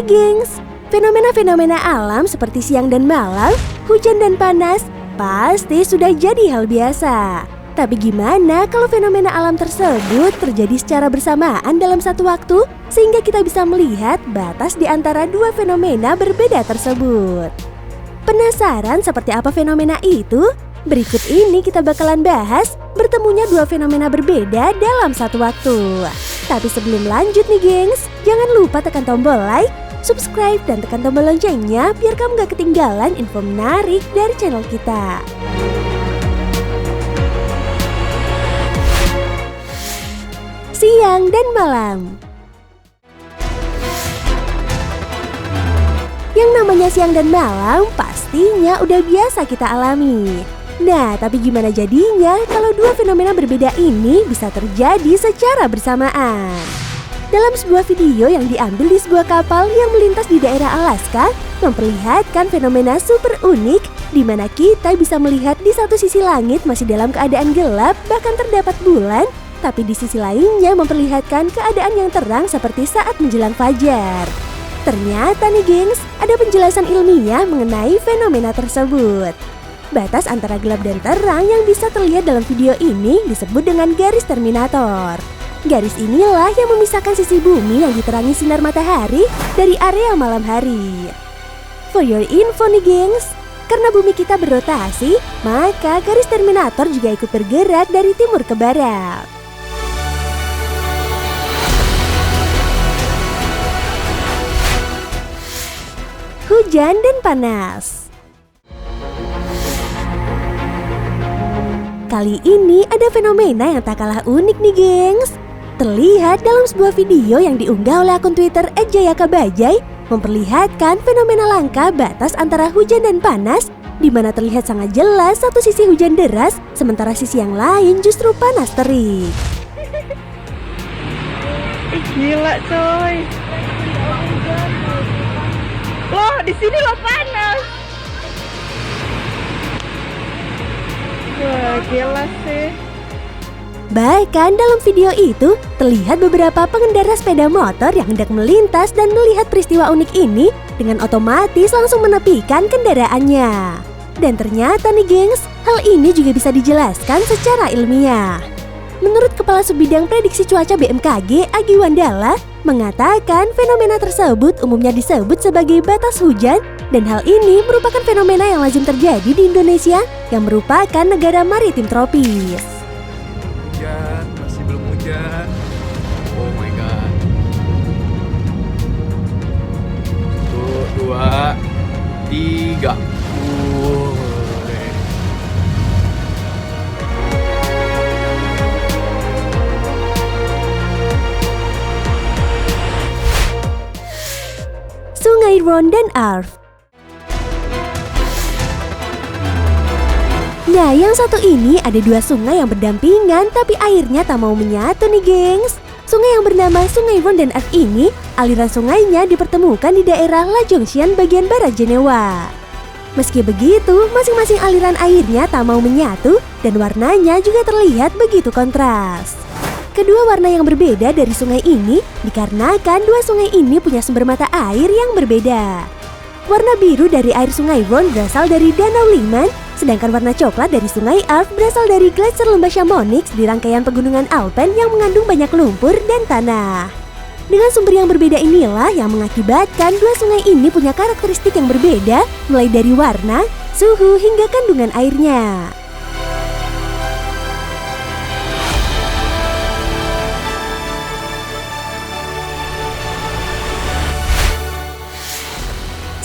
gengs, fenomena-fenomena alam seperti siang dan malam, hujan dan panas, pasti sudah jadi hal biasa. Tapi gimana kalau fenomena alam tersebut terjadi secara bersamaan dalam satu waktu, sehingga kita bisa melihat batas di antara dua fenomena berbeda tersebut? Penasaran seperti apa fenomena itu? Berikut ini kita bakalan bahas bertemunya dua fenomena berbeda dalam satu waktu. Tapi sebelum lanjut nih gengs, jangan lupa tekan tombol like, subscribe, dan tekan tombol loncengnya biar kamu gak ketinggalan info menarik dari channel kita. Siang dan malam. Yang namanya siang dan malam pastinya udah biasa kita alami. Nah, tapi gimana jadinya kalau dua fenomena berbeda ini bisa terjadi secara bersamaan? Dalam sebuah video yang diambil di sebuah kapal yang melintas di daerah Alaska, memperlihatkan fenomena super unik di mana kita bisa melihat di satu sisi langit masih dalam keadaan gelap, bahkan terdapat bulan, tapi di sisi lainnya memperlihatkan keadaan yang terang seperti saat menjelang fajar. Ternyata nih gengs, ada penjelasan ilmiah mengenai fenomena tersebut. Batas antara gelap dan terang yang bisa terlihat dalam video ini disebut dengan garis terminator. Garis inilah yang memisahkan sisi bumi yang diterangi sinar matahari dari area malam hari. For your info nih gengs, karena bumi kita berotasi, maka garis terminator juga ikut bergerak dari timur ke barat. Hujan dan panas. Kali ini ada fenomena yang tak kalah unik nih gengs. Terlihat dalam sebuah video yang diunggah oleh akun Twitter @jayakabajai memperlihatkan fenomena langka batas antara hujan dan panas, di mana terlihat sangat jelas satu sisi hujan deras, sementara sisi yang lain justru panas terik. Gila coy. Loh, di sini loh panas. Wah, gila sih. Bahkan dalam video itu, terlihat beberapa pengendara sepeda motor yang hendak melintas dan melihat peristiwa unik ini dengan otomatis langsung menepikan kendaraannya. Dan ternyata nih gengs, hal ini juga bisa dijelaskan secara ilmiah. Menurut Kepala Subbidang Prediksi Cuaca BMKG, Agi Wandala, mengatakan fenomena tersebut umumnya disebut sebagai batas hujan, dan hal ini merupakan fenomena yang lazim terjadi di Indonesia yang merupakan negara maritim tropis. Hujan, masih belum hujan. Oh my god. 1, 2, 3. Sungai Rhone dan Arve. Nah, yang satu ini ada dua sungai yang berdampingan tapi airnya tak mau menyatu nih gengs. Sungai yang bernama Sungai Rhone dan Arve ini, aliran sungainya dipertemukan di daerah La Jonction bagian barat Jenewa. Meski begitu, masing-masing aliran airnya tak mau menyatu dan warnanya juga terlihat begitu kontras. Kedua warna yang berbeda dari sungai ini dikarenakan dua sungai ini punya sumber mata air yang berbeda. Warna biru dari air Sungai Rhone berasal dari Danau Liman, sedangkan warna coklat dari Sungai Arve berasal dari gletser lembah Chamonix di rangkaian pegunungan Alpen yang mengandung banyak lumpur dan tanah. Dengan sumber yang berbeda inilah yang mengakibatkan dua sungai ini punya karakteristik yang berbeda, mulai dari warna, suhu, hingga kandungan airnya.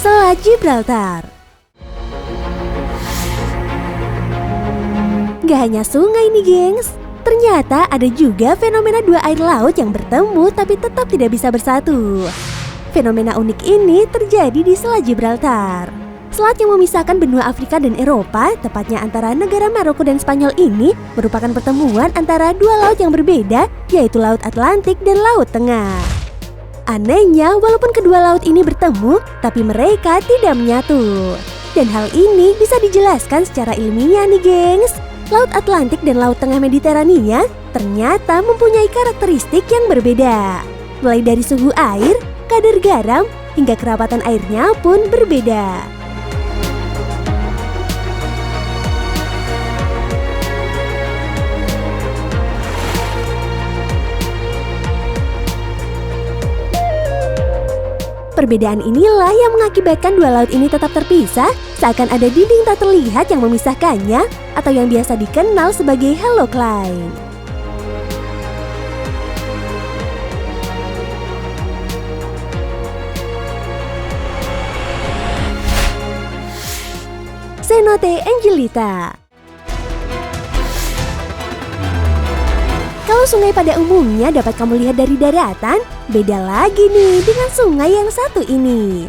Selat Gibraltar. Gak hanya sungai nih gengs, ternyata ada juga fenomena dua air laut yang bertemu tapi tetap tidak bisa bersatu. Fenomena unik ini terjadi di Selat Gibraltar. Selat yang memisahkan benua Afrika dan Eropa, tepatnya antara negara Maroko dan Spanyol ini, merupakan pertemuan antara dua laut yang berbeda, yaitu Laut Atlantik dan Laut Tengah. Anehnya, walaupun kedua laut ini bertemu, tapi mereka tidak menyatu. Dan hal ini bisa dijelaskan secara ilmiah nih gengs. Laut Atlantik dan Laut Tengah Mediterania ternyata mempunyai karakteristik yang berbeda. Mulai dari suhu air, kadar garam, hingga kerapatan airnya pun berbeda. Perbedaan inilah yang mengakibatkan dua laut ini tetap terpisah, seakan ada dinding tak terlihat yang memisahkannya, atau yang biasa dikenal sebagai hallow line. Cenote Angelita. Kalau sungai pada umumnya dapat kamu lihat dari daratan, beda lagi nih dengan sungai yang satu ini.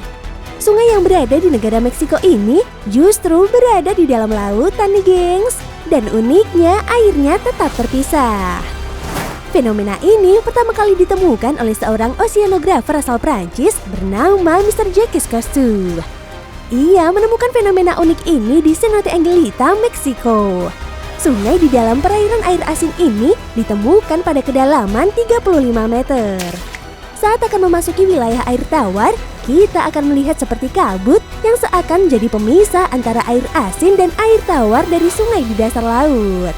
Sungai yang berada di negara Meksiko ini justru berada di dalam lautan nih gengs. Dan uniknya airnya tetap terpisah. Fenomena ini pertama kali ditemukan oleh seorang oceanografer asal Prancis bernama Mr. Jacques Cousteau. Ia menemukan fenomena unik ini di Cenote Angelita, Meksiko. Sungai di dalam perairan air asin ini ditemukan pada kedalaman 35 meter. Saat akan memasuki wilayah air tawar, kita akan melihat seperti kabut yang seakan menjadi pemisah antara air asin dan air tawar dari sungai di dasar laut.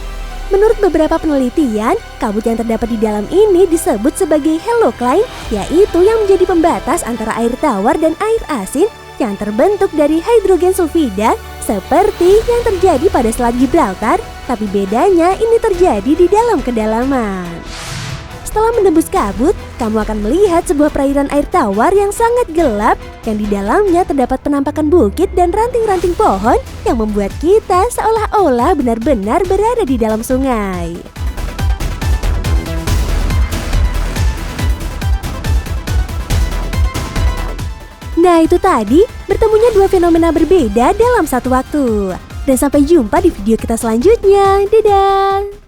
Menurut beberapa penelitian, kabut yang terdapat di dalam ini disebut sebagai hallow line, yaitu yang menjadi pembatas antara air tawar dan air asin yang terbentuk dari hidrogen sulfida seperti yang terjadi pada Selat Gibraltar, tapi bedanya ini terjadi di dalam kedalaman. Setelah menembus kabut, kamu akan melihat sebuah perairan air tawar yang sangat gelap yang di dalamnya terdapat penampakan bukit dan ranting-ranting pohon yang membuat kita seolah-olah benar-benar berada di dalam sungai. Nah itu tadi, bertemunya dua fenomena berbeda dalam satu waktu. Dan sampai jumpa di video kita selanjutnya. Dadah!